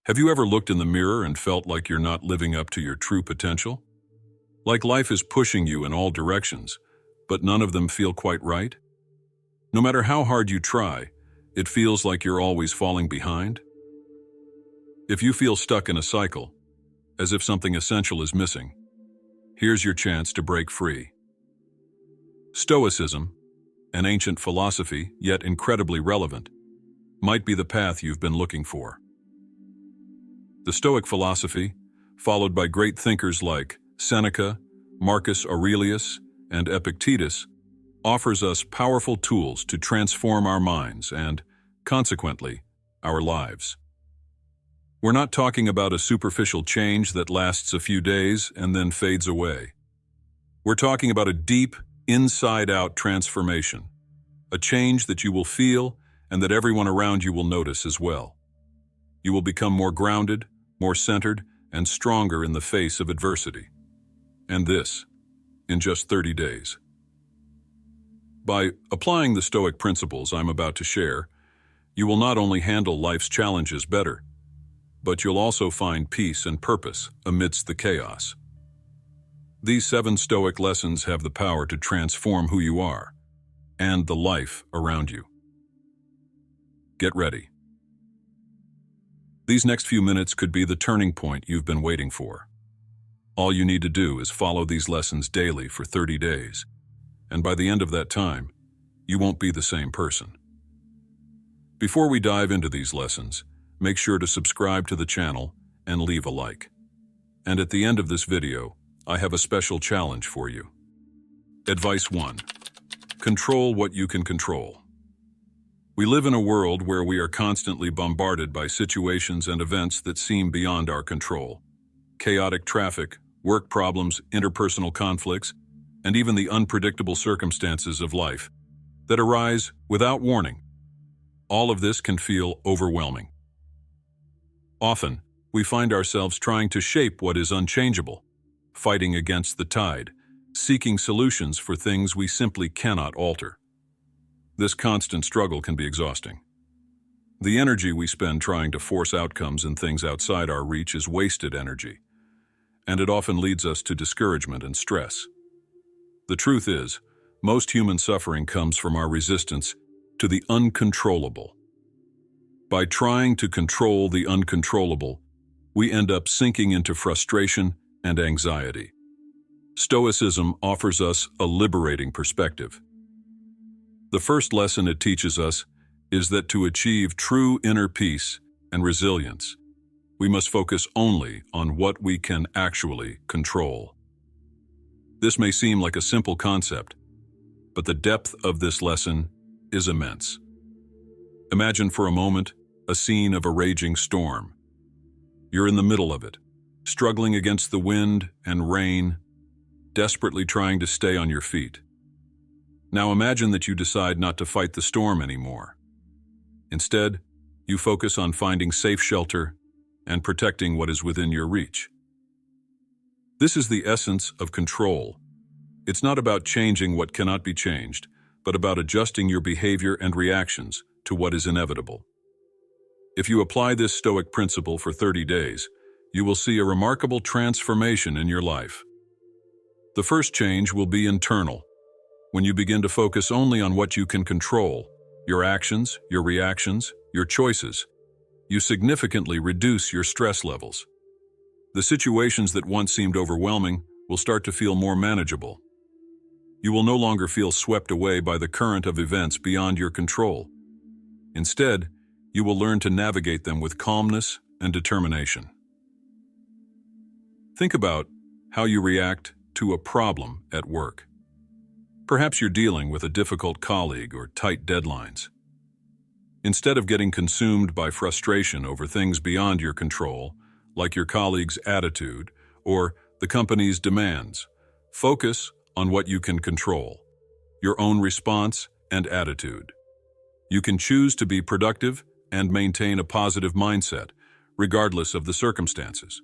Have you ever looked in the mirror and felt like you're not living up to your true potential? Like life is pushing you in all directions, but none of them feel quite right? No matter how hard you try, it feels like you're always falling behind? If you feel stuck in a cycle, as if something essential is missing, here's your chance to break free. Stoicism, an ancient philosophy, yet incredibly relevant, might be the path you've been looking for. The Stoic philosophy, followed by great thinkers like Seneca, Marcus Aurelius, and Epictetus, offers us powerful tools to transform our minds and, consequently, our lives. We're not talking about a superficial change that lasts a few days and then fades away. We're talking about a deep, inside-out transformation, a change that you will feel and that everyone around you will notice as well. You will become more grounded, more centered, and stronger in the face of adversity. And this, in just 30 days. By applying the Stoic principles I'm about to share, you will not only handle life's challenges better, but you'll also find peace and purpose amidst the chaos. These 7 Stoic lessons have the power to transform who you are and the life around you. Get ready. These next few minutes could be the turning point you've been waiting for. All you need to do is follow these lessons daily for 30 days, and by the end of that time, you won't be the same person. Before we dive into these lessons, make sure to subscribe to the channel and leave a like. And at the end of this video, I have a special challenge for you. Advice 1. Control what you can control. We live in a world where we are constantly bombarded by situations and events that seem beyond our control. Chaotic traffic, work problems, interpersonal conflicts, and even the unpredictable circumstances of life that arise without warning. All of this can feel overwhelming. Often, we find ourselves trying to shape what is unchangeable, fighting against the tide, seeking solutions for things we simply cannot alter. This constant struggle can be exhausting. The energy we spend trying to force outcomes in things outside our reach is wasted energy, and it often leads us to discouragement and stress. The truth is, most human suffering comes from our resistance to the uncontrollable. By trying to control the uncontrollable, we end up sinking into frustration and anxiety. Stoicism offers us a liberating perspective. The first lesson it teaches us is that to achieve true inner peace and resilience, we must focus only on what we can actually control. This may seem like a simple concept, but the depth of this lesson is immense. Imagine for a moment a scene of a raging storm. You're in the middle of it, struggling against the wind and rain, desperately trying to stay on your feet. Now imagine that you decide not to fight the storm anymore. Instead, you focus on finding safe shelter and protecting what is within your reach. This is the essence of control. It's not about changing what cannot be changed, but about adjusting your behavior and reactions to what is inevitable. If you apply this Stoic principle for 30 days, you will see a remarkable transformation in your life. The first change will be internal. When you begin to focus only on what you can control, your actions, your reactions, your choices, you significantly reduce your stress levels. The situations that once seemed overwhelming will start to feel more manageable. You will no longer feel swept away by the current of events beyond your control. Instead, you will learn to navigate them with calmness and determination. Think about how you react to a problem at work. Perhaps you're dealing with a difficult colleague or tight deadlines. Instead of getting consumed by frustration over things beyond your control, like your colleague's attitude or the company's demands, focus on what you can control, your own response and attitude. You can choose to be productive and maintain a positive mindset, regardless of the circumstances.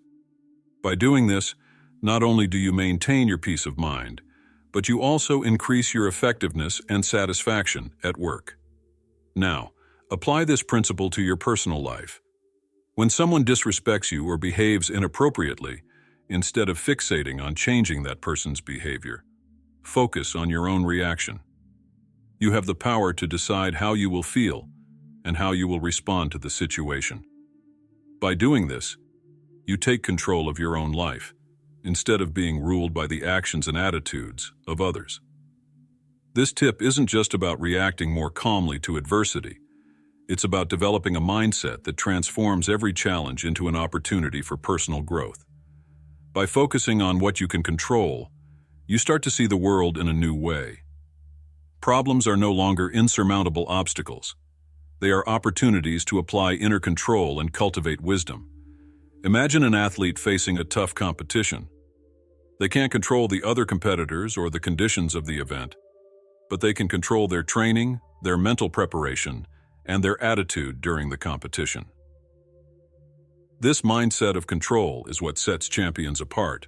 By doing this, not only do you maintain your peace of mind, but you also increase your effectiveness and satisfaction at work. Now, apply this principle to your personal life. When someone disrespects you or behaves inappropriately, instead of fixating on changing that person's behavior, focus on your own reaction. You have the power to decide how you will feel and how you will respond to the situation. By doing this, you take control of your own life, instead of being ruled by the actions and attitudes of others. This tip isn't just about reacting more calmly to adversity. It's about developing a mindset that transforms every challenge into an opportunity for personal growth. By focusing on what you can control, you start to see the world in a new way. Problems are no longer insurmountable obstacles. They are opportunities to apply inner control and cultivate wisdom. Imagine an athlete facing a tough competition. They can't control the other competitors or the conditions of the event, but they can control their training, their mental preparation, and their attitude during the competition. This mindset of control is what sets champions apart.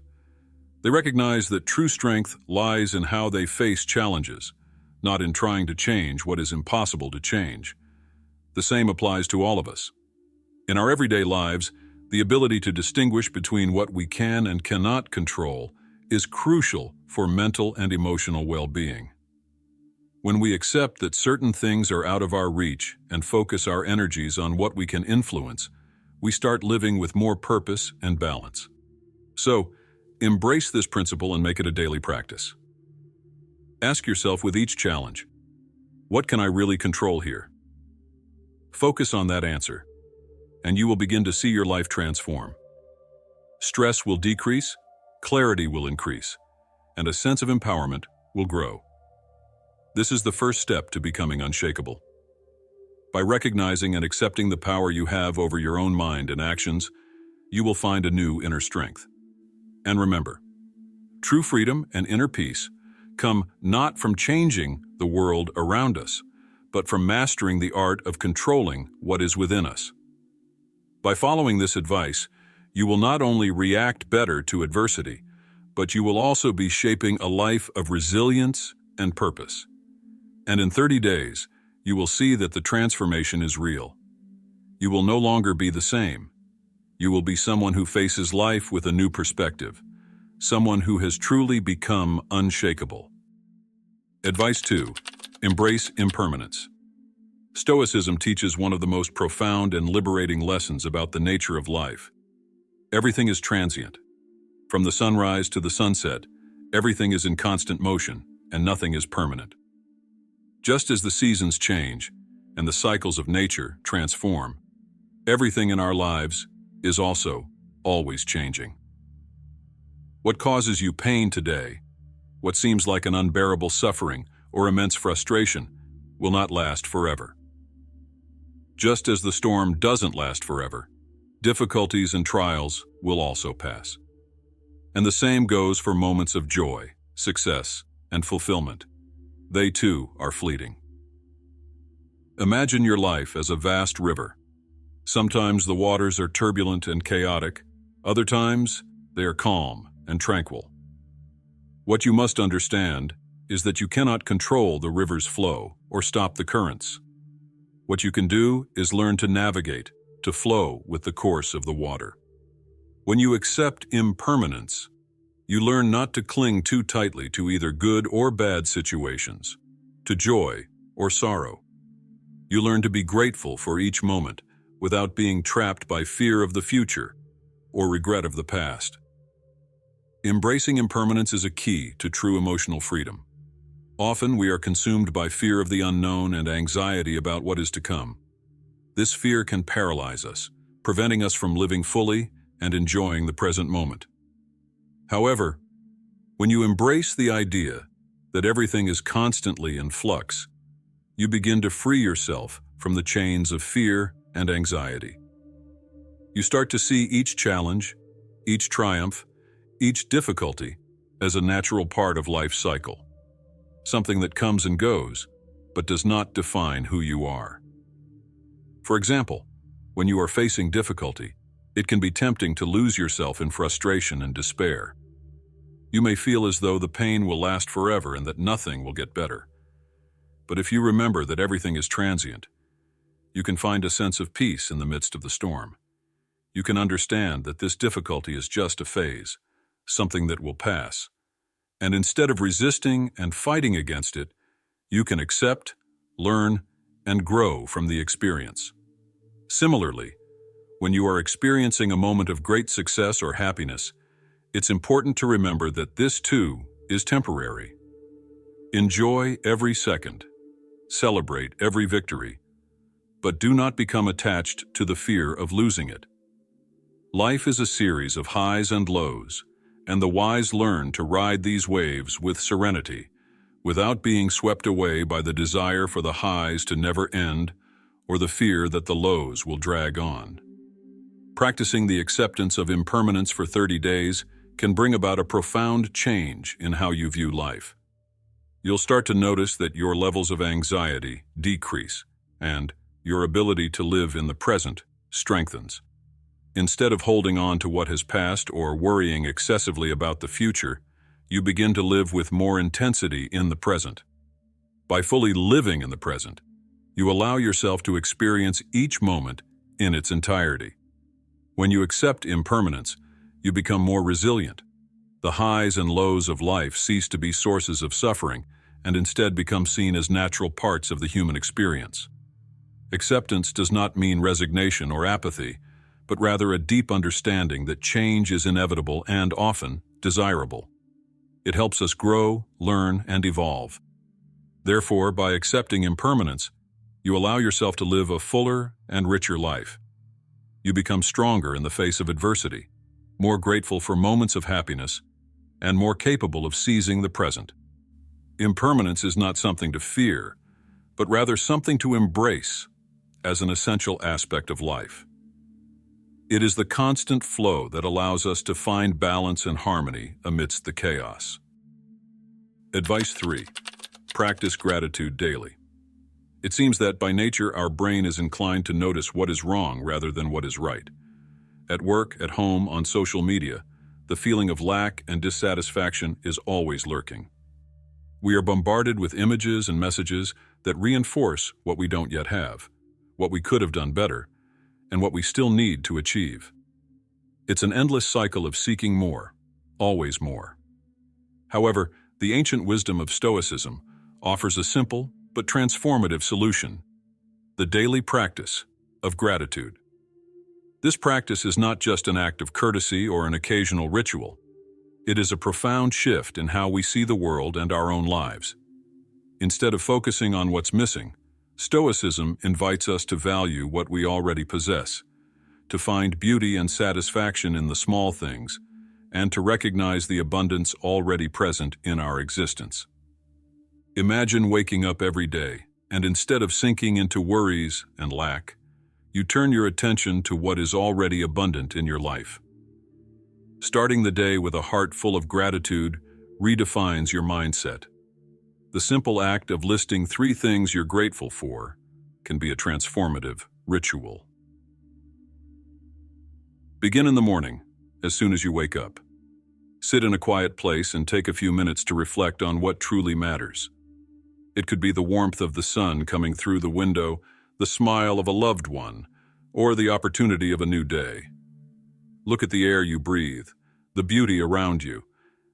They recognize that true strength lies in how they face challenges, not in trying to change what is impossible to change. The same applies to all of us. In our everyday lives, the ability to distinguish between what we can and cannot control is crucial for mental and emotional well-being. When we accept that certain things are out of our reach and focus our energies on what we can influence, we start living with more purpose and balance. So, embrace this principle and make it a daily practice. Ask yourself with each challenge, what can I really control here? Focus on that answer, and you will begin to see your life transform. Stress will decrease, clarity will increase, and a sense of empowerment will grow. This is the first step to becoming unshakable. By recognizing and accepting the power you have over your own mind and actions, you will find a new inner strength. And remember, true freedom and inner peace come not from changing the world around us, but from mastering the art of controlling what is within us. By following this advice, you will not only react better to adversity, but you will also be shaping a life of resilience and purpose. And in 30 days, you will see that the transformation is real. You will no longer be the same. You will be someone who faces life with a new perspective, someone who has truly become unshakable. Advice 2. Embrace impermanence. Stoicism teaches one of the most profound and liberating lessons about the nature of life. Everything is transient. From the sunrise to the sunset, everything is in constant motion, and nothing is permanent. Just as the seasons change and the cycles of nature transform, everything in our lives is also always changing. What causes you pain today, what seems like an unbearable suffering or immense frustration, will not last forever. Just as the storm doesn't last forever, difficulties and trials will also pass. And the same goes for moments of joy, success, and fulfillment. They too are fleeting. Imagine your life as a vast river. Sometimes the waters are turbulent and chaotic, other times they are calm and tranquil. What you must understand is that you cannot control the river's flow or stop the currents. What you can do is learn to navigate, to flow with the course of the water. When you accept impermanence, you learn not to cling too tightly to either good or bad situations, to joy or sorrow. You learn to be grateful for each moment without being trapped by fear of the future or regret of the past. Embracing impermanence is a key to true emotional freedom. Often we are consumed by fear of the unknown and anxiety about what is to come. This fear can paralyze us, preventing us from living fully and enjoying the present moment. However, when you embrace the idea that everything is constantly in flux, you begin to free yourself from the chains of fear and anxiety. You start to see each challenge, each triumph, each difficulty as a natural part of life's cycle, something that comes and goes, but does not define who you are. For example, when you are facing difficulty, it can be tempting to lose yourself in frustration and despair. You may feel as though the pain will last forever and that nothing will get better. But if you remember that everything is transient, you can find a sense of peace in the midst of the storm. you can understand that this difficulty is just a phase, something that will pass. And instead of resisting and fighting against it, you can accept, learn, and grow from the experience. Similarly, when you are experiencing a moment of great success or happiness, it's important to remember that this too is temporary. Enjoy every second. Celebrate every victory. But do not become attached to the fear of losing it. Life is a series of highs and lows, and the wise learn to ride these waves with serenity, without being swept away by the desire for the highs to never end or the fear that the lows will drag on. Practicing the acceptance of impermanence for 30 days can bring about a profound change in how you view life. You'll start to notice that your levels of anxiety decrease, and your ability to live in the present strengthens. Instead of holding on to what has passed or worrying excessively about the future, you begin to live with more intensity in the present. By fully living in the present, you allow yourself to experience each moment in its entirety. When you accept impermanence, you become more resilient. The highs and lows of life cease to be sources of suffering and instead become seen as natural parts of the human experience. Acceptance does not mean resignation or apathy, but rather a deep understanding that change is inevitable and often desirable. It helps us grow, learn, and evolve. Therefore, by accepting impermanence, you allow yourself to live a fuller and richer life. You become stronger in the face of adversity, more grateful for moments of happiness, and more capable of seizing the present. Impermanence is not something to fear, but rather something to embrace as an essential aspect of life. It is the constant flow that allows us to find balance and harmony amidst the chaos. Advice 3. Practice gratitude daily. It seems that by nature our brain is inclined to notice what is wrong rather than what is right. At work, at home, on social media, the feeling of lack and dissatisfaction is always lurking. We are bombarded with images and messages that reinforce what we don't yet have, what we could have done better, and what we still need to achieve. It's an endless cycle of seeking more, always more. However, the ancient wisdom of Stoicism offers a simple but transformative solution: the daily practice of gratitude. This practice is not just an act of courtesy or an occasional ritual. It is a profound shift in how we see the world and our own lives. Instead of focusing on what's missing, Stoicism invites us to value what we already possess, to find beauty and satisfaction in the small things, and to recognize the abundance already present in our existence. Imagine waking up every day, and instead of sinking into worries and lack, you turn your attention to what is already abundant in your life. Starting the day with a heart full of gratitude redefines your mindset. The simple act of listing 3 things you're grateful for can be a transformative ritual. Begin in the morning, as soon as you wake up. Sit in a quiet place and take a few minutes to reflect on what truly matters. It could be the warmth of the sun coming through the window, the smile of a loved one, or the opportunity of a new day. Look at the air you breathe, the beauty around you,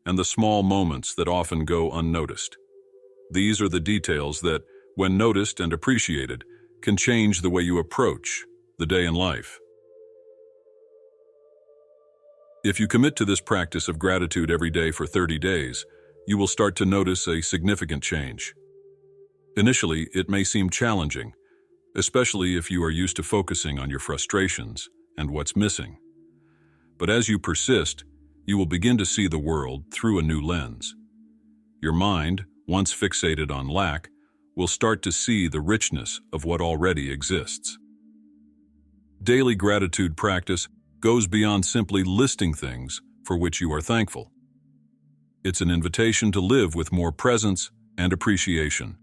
and the small moments that often go unnoticed. These are the details that, when noticed and appreciated, can change the way you approach the day in life. If you commit to this practice of gratitude every day for 30 days, you will start to notice a significant change. Initially, it may seem challenging, especially if you are used to focusing on your frustrations and what's missing. But as you persist, you will begin to see the world through a new lens. Your mind, once fixated on lack, will start to see the richness of what already exists. Daily gratitude practice goes beyond simply listing things for which you are thankful. It's an invitation to live with more presence and appreciation.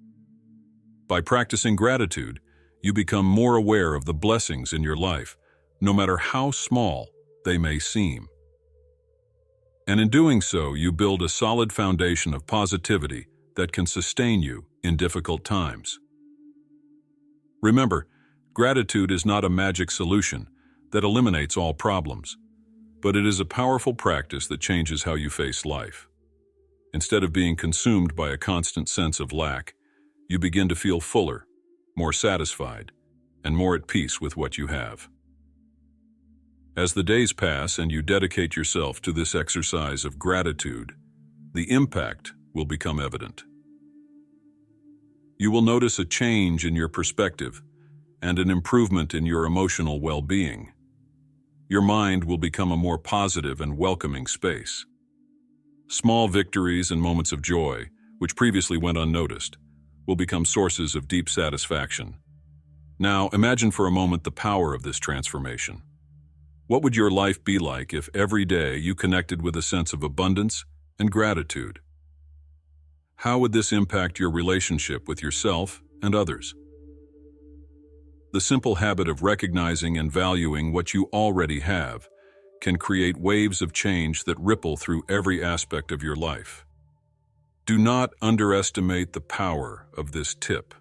By practicing gratitude, you become more aware of the blessings in your life, no matter how small they may seem. And in doing so, you build a solid foundation of positivity that can sustain you in difficult times. Remember, gratitude is not a magic solution, that eliminates all problems, but it is a powerful practice that changes how you face life. Instead of being consumed by a constant sense of lack, you begin to feel fuller, more satisfied, and more at peace with what you have. As the days pass and you dedicate yourself to this exercise of gratitude, the impact will become evident. You will notice a change in your perspective and an improvement in your emotional well-being. Your mind will become a more positive and welcoming space. Small victories and moments of joy, which previously went unnoticed, will become sources of deep satisfaction. Now, imagine for a moment the power of this transformation. What would your life be like if every day you connected with a sense of abundance and gratitude? How would this impact your relationship with yourself and others? The simple habit of recognizing and valuing what you already have can create waves of change that ripple through every aspect of your life. Do not underestimate the power of this tip.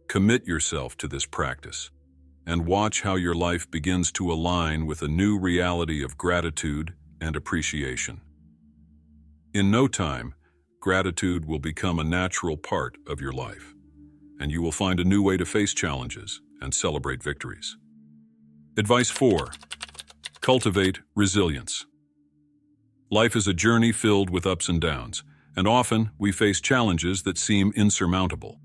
Commit yourself to this practice and watch how your life begins to align with a new reality of gratitude and appreciation. In no time, gratitude will become a natural part of your life, and you will find a new way to face challenges and celebrate victories. Advice 4. Cultivate resilience. Life is a journey filled with ups and downs, and often we face challenges that seem insurmountable.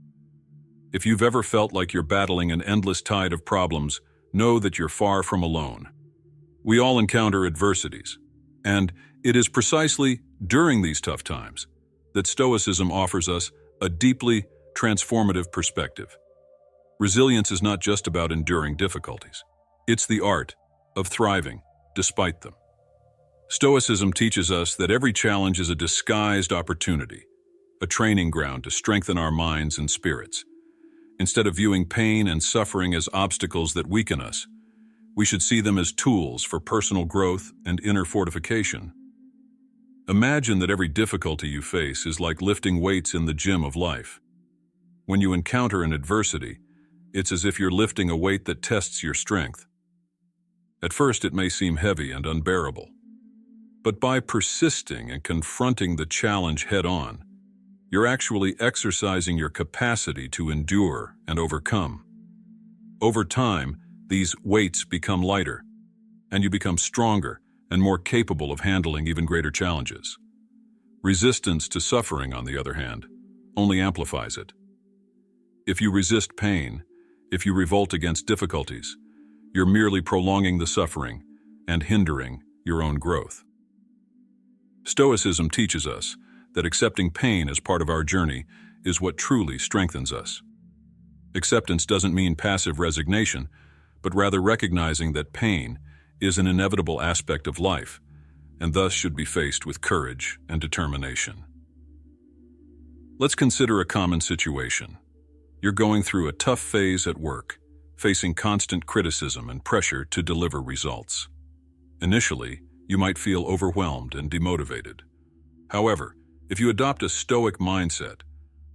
If you've ever felt like you're battling an endless tide of problems, know that you're far from alone. We all encounter adversities, and it is precisely during these tough times that Stoicism offers us a deeply transformative perspective. Resilience is not just about enduring difficulties. It's the art of thriving despite them. Stoicism teaches us that every challenge is a disguised opportunity, a training ground to strengthen our minds and spirits. Instead of viewing pain and suffering as obstacles that weaken us, we should see them as tools for personal growth and inner fortification. Imagine that every difficulty you face is like lifting weights in the gym of life. When you encounter an adversity, it's as if you're lifting a weight that tests your strength. At first, it may seem heavy and unbearable, but by persisting and confronting the challenge head-on, you're actually exercising your capacity to endure and overcome. Over time, these weights become lighter, and you become stronger and more capable of handling even greater challenges. Resistance to suffering, on the other hand, only amplifies it. If you resist pain, if you revolt against difficulties, you're merely prolonging the suffering and hindering your own growth. Stoicism teaches us that accepting pain as part of our journey is what truly strengthens us. Acceptance doesn't mean passive resignation, but rather recognizing that pain is an inevitable aspect of life, and thus should be faced with courage and determination. Let's consider a common situation. You're going through a tough phase at work, facing constant criticism and pressure to deliver results. Initially, you might feel overwhelmed and demotivated. However, if you adopt a Stoic mindset,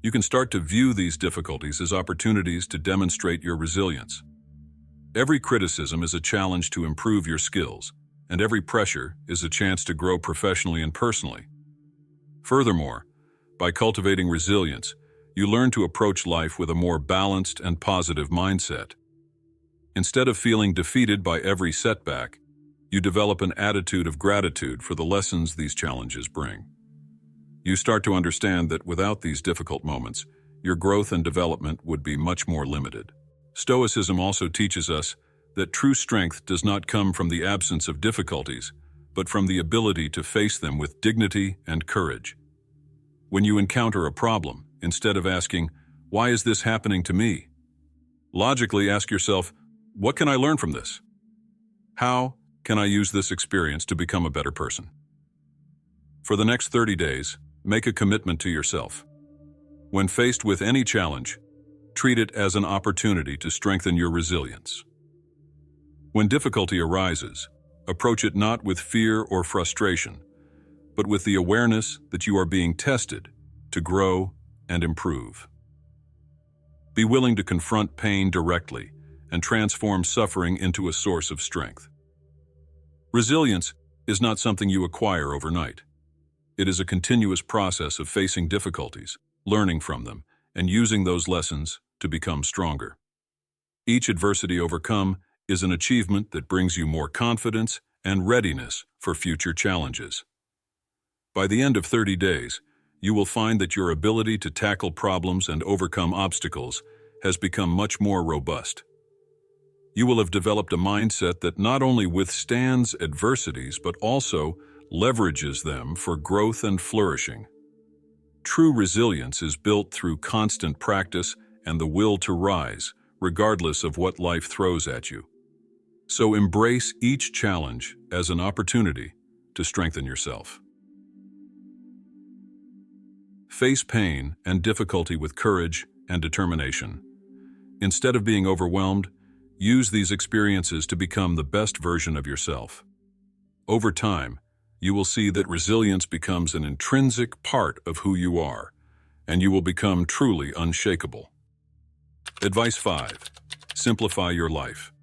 you can start to view these difficulties as opportunities to demonstrate your resilience. Every criticism is a challenge to improve your skills, and every pressure is a chance to grow professionally and personally. Furthermore, by cultivating resilience, you learn to approach life with a more balanced and positive mindset. Instead of feeling defeated by every setback, you develop an attitude of gratitude for the lessons these challenges bring. You start to understand that without these difficult moments, your growth and development would be much more limited. Stoicism also teaches us that true strength does not come from the absence of difficulties, but from the ability to face them with dignity and courage. When you encounter a problem, instead of asking, "Why is this happening to me?" logically ask yourself, "What can I learn from this? How can I use this experience to become a better person?" For the next 30 days, make a commitment to yourself. When faced with any challenge, treat it as an opportunity to strengthen your resilience. When difficulty arises, approach it not with fear or frustration, but with the awareness that you are being tested to grow and improve. Be willing to confront pain directly and transform suffering into a source of strength. Resilience is not something you acquire overnight. It is a continuous process of facing difficulties, learning from them, and using those lessons to become stronger. Each adversity overcome is an achievement that brings you more confidence and readiness for future challenges. By the end of 30 days, you will find that your ability to tackle problems and overcome obstacles has become much more robust. You will have developed a mindset that not only withstands adversities but also leverages them for growth and flourishing. True resilience is built through constant practice and the will to rise, regardless of what life throws at you. So embrace each challenge as an opportunity to strengthen yourself. Face pain and difficulty with courage and determination. Instead of being overwhelmed, use these experiences to become the best version of yourself. Over time, you will see that resilience becomes an intrinsic part of who you are, and you will become truly unshakable. Advice 5. Simplify your life.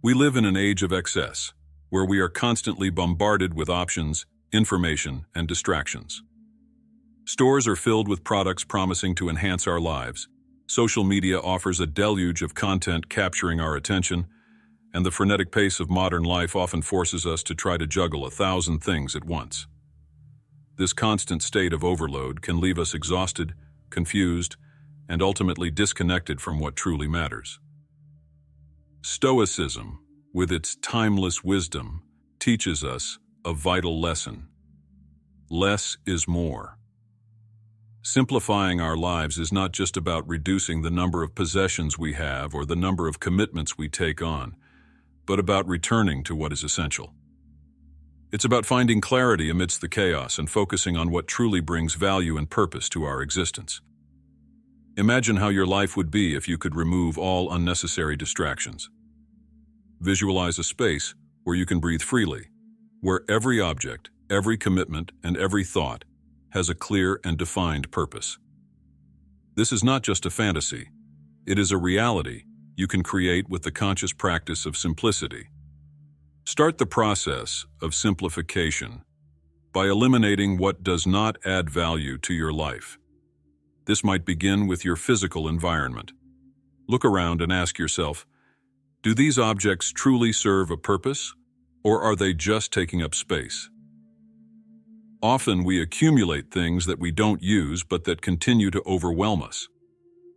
We live in an age of excess, where we are constantly bombarded with options, information, and distractions. Stores are filled with products promising to enhance our lives. Social media offers a deluge of content capturing our attention, and the frenetic pace of modern life often forces us to try to juggle 1,000 things at once. This constant state of overload can leave us exhausted, confused, and ultimately disconnected from what truly matters. Stoicism, with its timeless wisdom, teaches us a vital lesson. Less is more. Simplifying our lives is not just about reducing the number of possessions we have or the number of commitments we take on, but about returning to what is essential. It's about finding clarity amidst the chaos and focusing on what truly brings value and purpose to our existence. Imagine how your life would be if you could remove all unnecessary distractions. Visualize a space where you can breathe freely, where every object, every commitment, and every thought has a clear and defined purpose. This is not just a fantasy. It is a reality you can create with the conscious practice of simplicity. Start the process of simplification by eliminating what does not add value to your life. This might begin with your physical environment. Look around and ask yourself, do these objects truly serve a purpose, or are they just taking up space? Often we accumulate things that we don't use but that continue to overwhelm us.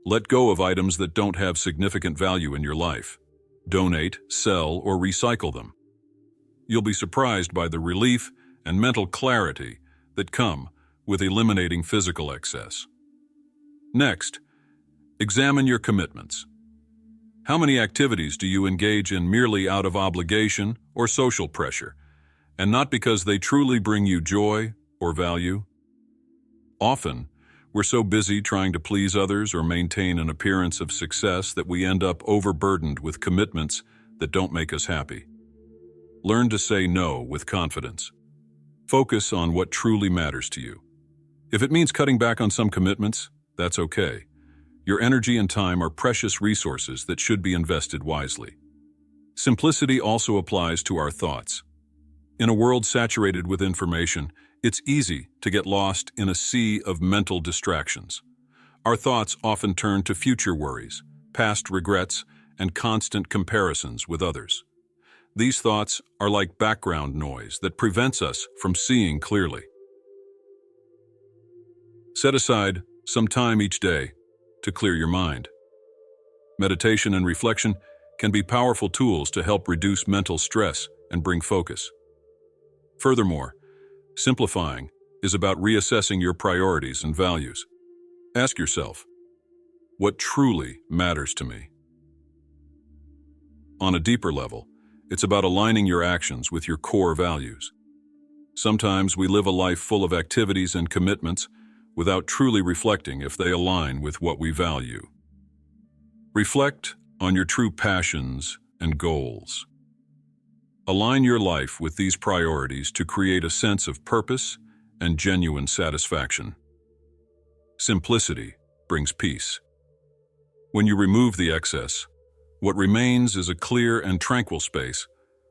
Let go of items that don't have significant value in your life. Donate, sell, or recycle them. You'll be surprised by the relief and mental clarity that come with eliminating physical excess. Next, examine your commitments. How many activities do you engage in merely out of obligation or social pressure, and not because they truly bring you joy or value? Often, we're so busy trying to please others or maintain an appearance of success that we end up overburdened with commitments that don't make us happy. Learn to say no with confidence. Focus on what truly matters to you. If it means cutting back on some commitments, that's okay. Your energy and time are precious resources that should be invested wisely. Simplicity also applies to our thoughts. In a world saturated with information, it's easy to get lost in a sea of mental distractions. Our thoughts often turn to future worries, past regrets, and constant comparisons with others. These thoughts are like background noise that prevents us from seeing clearly. Set aside some time each day to clear your mind. Meditation and reflection can be powerful tools to help reduce mental stress and bring focus. Furthermore, simplifying is about reassessing your priorities and values. Ask yourself, what truly matters to me? On a deeper level, it's about aligning your actions with your core values. Sometimes we live a life full of activities and commitments without truly reflecting if they align with what we value. Reflect on your true passions and goals. Align your life with these priorities to create a sense of purpose and genuine satisfaction. Simplicity brings peace. When you remove the excess, What remains is a clear and tranquil space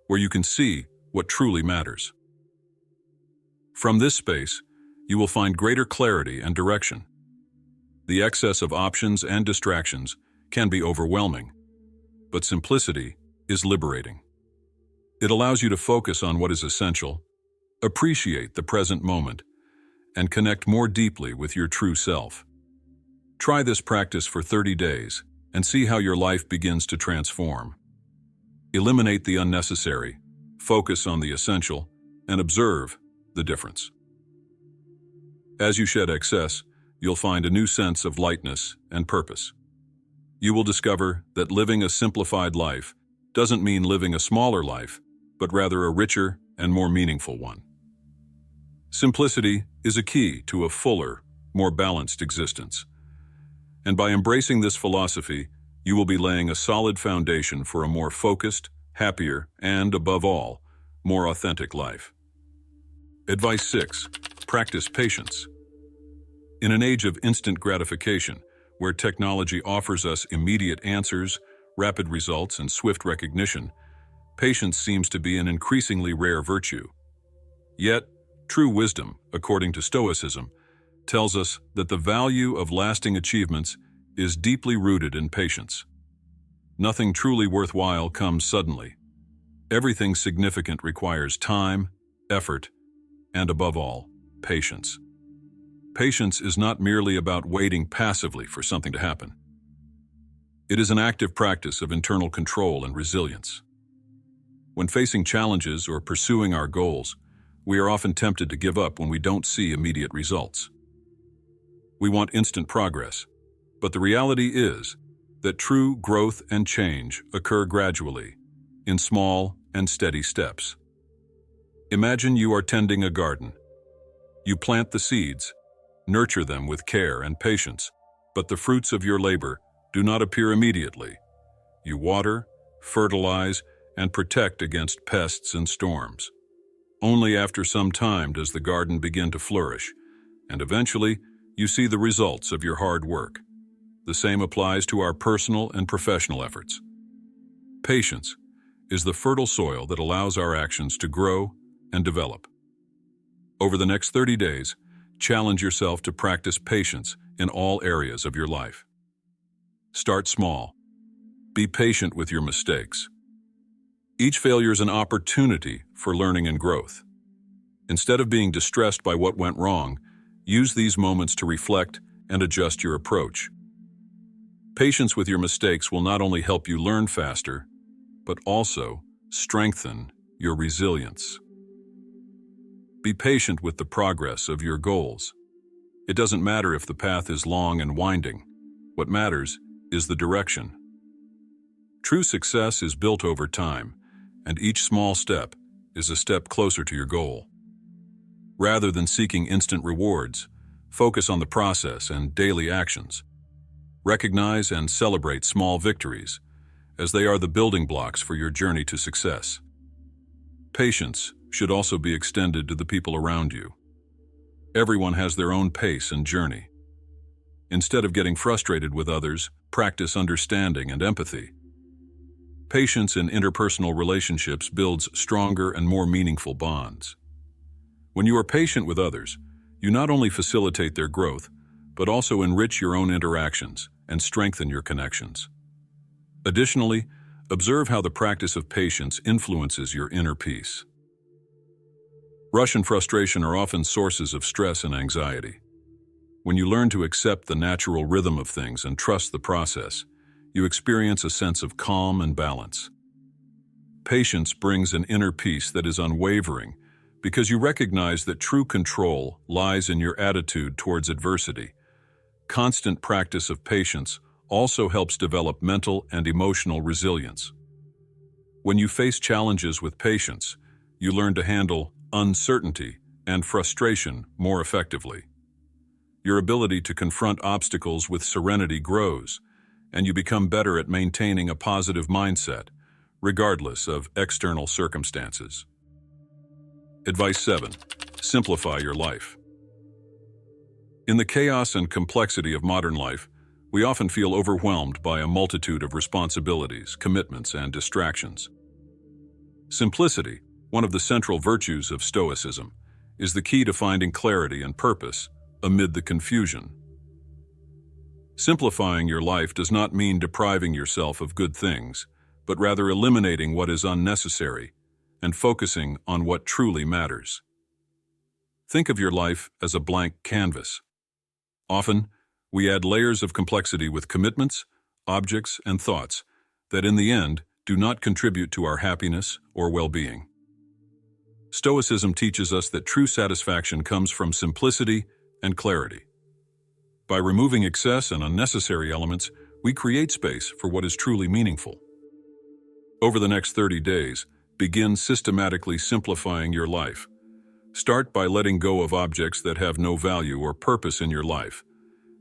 where you can see what truly matters. From this space, you will find greater clarity and direction. The excess of options and distractions can be overwhelming, but simplicity is liberating. It allows you to focus on what is essential, appreciate the present moment, and connect more deeply with your true self. Try this practice for 30 days and see how your life begins to transform. Eliminate the unnecessary, focus on the essential, and observe the difference. As you shed excess, you'll find a new sense of lightness and purpose. You will discover that living a simplified life doesn't mean living a smaller life, but rather a richer and more meaningful one. Simplicity is a key to a fuller, more balanced existence. And by embracing this philosophy, you will be laying a solid foundation for a more focused, happier, and, above all, more authentic life. Advice 6. Practice patience. In an age of instant gratification, where technology offers us immediate answers, rapid results, and swift recognition, patience seems to be an increasingly rare virtue. Yet, true wisdom, according to Stoicism, tells us that the value of lasting achievements is deeply rooted in patience. Nothing truly worthwhile comes suddenly. Everything significant requires time, effort, and above all, patience. Patience is not merely about waiting passively for something to happen. It is an active practice of internal control and resilience. When facing challenges or pursuing our goals, we are often tempted to give up when we don't see immediate results. We want instant progress, but the reality is that true growth and change occur gradually, in small and steady steps. Imagine you are tending a garden. You plant the seeds, nurture them with care and patience, but the fruits of your labor do not appear immediately. You water, fertilize, and protect against pests and storms. Only after some time does the garden begin to flourish, and eventually you see the results of your hard work. The same applies to our personal and professional efforts. Patience is the fertile soil that allows our actions to grow and develop. Over the next 30 days, challenge yourself to practice patience in all areas of your life. Start small. Be patient with your mistakes. Each failure is an opportunity for learning and growth. Instead of being distressed by what went wrong, use these moments to reflect and adjust your approach. Patience with your mistakes will not only help you learn faster, but also strengthen your resilience. Be patient with the progress of your goals. It doesn't matter if the path is long and winding. What matters is the direction. True success is built over time, and each small step is a step closer to your goal. Rather than seeking instant rewards, focus on the process and daily actions. Recognize and celebrate small victories, as they are the building blocks for your journey to success. Patience should also be extended to the people around you. Everyone has their own pace and journey. Instead of getting frustrated with others, practice understanding and empathy. Patience in interpersonal relationships builds stronger and more meaningful bonds. When you are patient with others, you not only facilitate their growth, but also enrich your own interactions and strengthen your connections. Additionally, observe how the practice of patience influences your inner peace. Rush and frustration are often sources of stress and anxiety. When you learn to accept the natural rhythm of things and trust the process, you experience a sense of calm and balance. Patience brings an inner peace that is unwavering because you recognize that true control lies in your attitude towards adversity. Constant practice of patience also helps develop mental and emotional resilience. When you face challenges with patience, you learn to handle uncertainty and frustration more effectively. Your ability to confront obstacles with serenity grows, and you become better at maintaining a positive mindset, regardless of external circumstances. Advice 7. Simplify your life. In the chaos and complexity of modern life, we often feel overwhelmed by a multitude of responsibilities, commitments, and distractions. Simplicity, one of the central virtues of Stoicism, is the key to finding clarity and purpose amid the confusion. Simplifying your life does not mean depriving yourself of good things, but rather eliminating what is unnecessary and focusing on what truly matters. Think of your life as a blank canvas. Often, we add layers of complexity with commitments, objects, and thoughts that in the end do not contribute to our happiness or well-being. Stoicism teaches us that true satisfaction comes from simplicity and clarity. By removing excess and unnecessary elements, we create space for what is truly meaningful. Over the next 30 days, begin systematically simplifying your life. Start by letting go of objects that have no value or purpose in your life.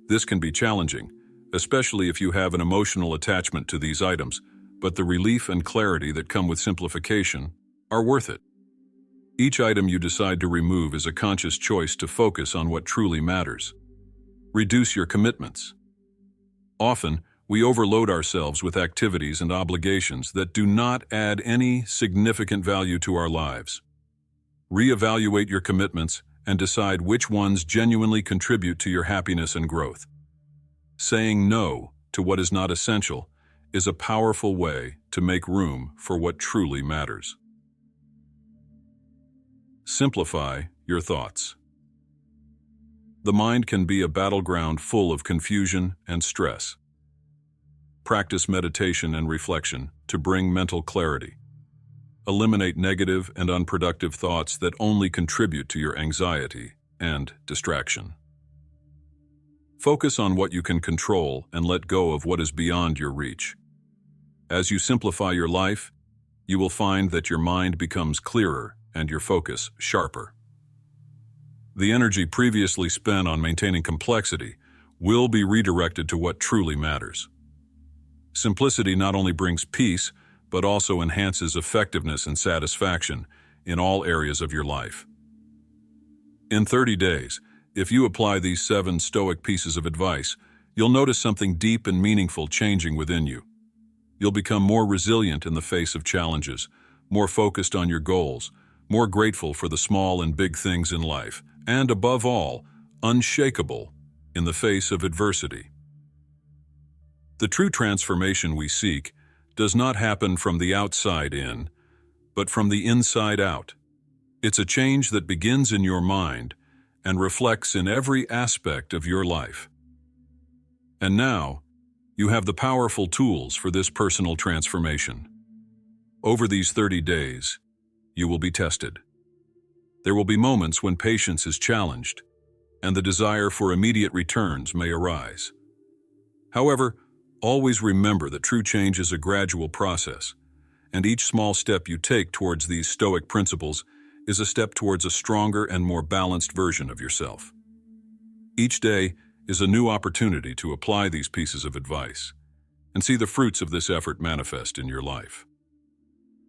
This can be challenging, especially if you have an emotional attachment to these items, but the relief and clarity that come with simplification are worth it. Each item you decide to remove is a conscious choice to focus on what truly matters. Reduce your commitments. Often, we overload ourselves with activities and obligations that do not add any significant value to our lives. Reevaluate your commitments and decide which ones genuinely contribute to your happiness and growth. Saying no to what is not essential is a powerful way to make room for what truly matters. Simplify your thoughts. The mind can be a battleground full of confusion and stress. Practice meditation and reflection to bring mental clarity. Eliminate negative and unproductive thoughts that only contribute to your anxiety and distraction. Focus on what you can control and let go of what is beyond your reach. As you simplify your life, you will find that your mind becomes clearer and your focus sharper. The energy previously spent on maintaining complexity will be redirected to what truly matters. Simplicity not only brings peace, but also enhances effectiveness and satisfaction in all areas of your life. In 30 days, if you apply these 7 Stoic pieces of advice, you'll notice something deep and meaningful changing within you. You'll become more resilient in the face of challenges, more focused on your goals, more grateful for the small and big things in life, and above all, unshakable in the face of adversity. The true transformation we seek does not happen from the outside in, but from the inside out. It's a change that begins in your mind and reflects in every aspect of your life. And now, you have the powerful tools for this personal transformation. Over these 30 days, you will be tested. There will be moments when patience is challenged, and the desire for immediate returns may arise. However, always remember that true change is a gradual process, and each small step you take towards these Stoic principles is a step towards a stronger and more balanced version of yourself. Each day is a new opportunity to apply these pieces of advice and see the fruits of this effort manifest in your life.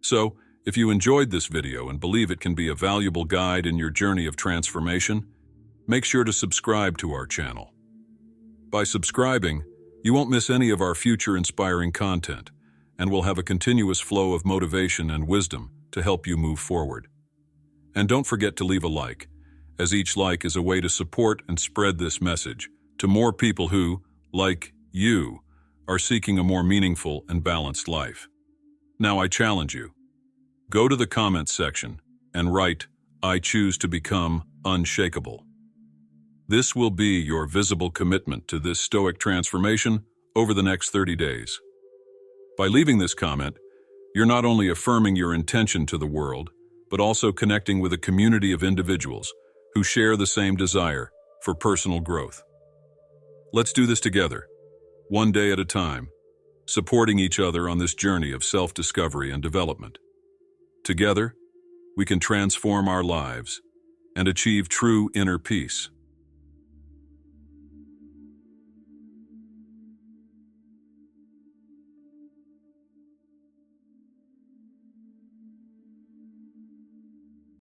So, if you enjoyed this video and believe it can be a valuable guide in your journey of transformation, make sure to subscribe to our channel. By subscribing, you won't miss any of our future inspiring content, and will have a continuous flow of motivation and wisdom to help you move forward. And don't forget to leave a like, as each like is a way to support and spread this message to more people who, like you, are seeking a more meaningful and balanced life. Now I challenge you. Go to the comments section and write, "I choose to become unshakable." This will be your visible commitment to this Stoic transformation over the next 30 days. By leaving this comment, you're not only affirming your intention to the world, but also connecting with a community of individuals who share the same desire for personal growth. Let's do this together, one day at a time, supporting each other on this journey of self-discovery and development. Together, we can transform our lives and achieve true inner peace.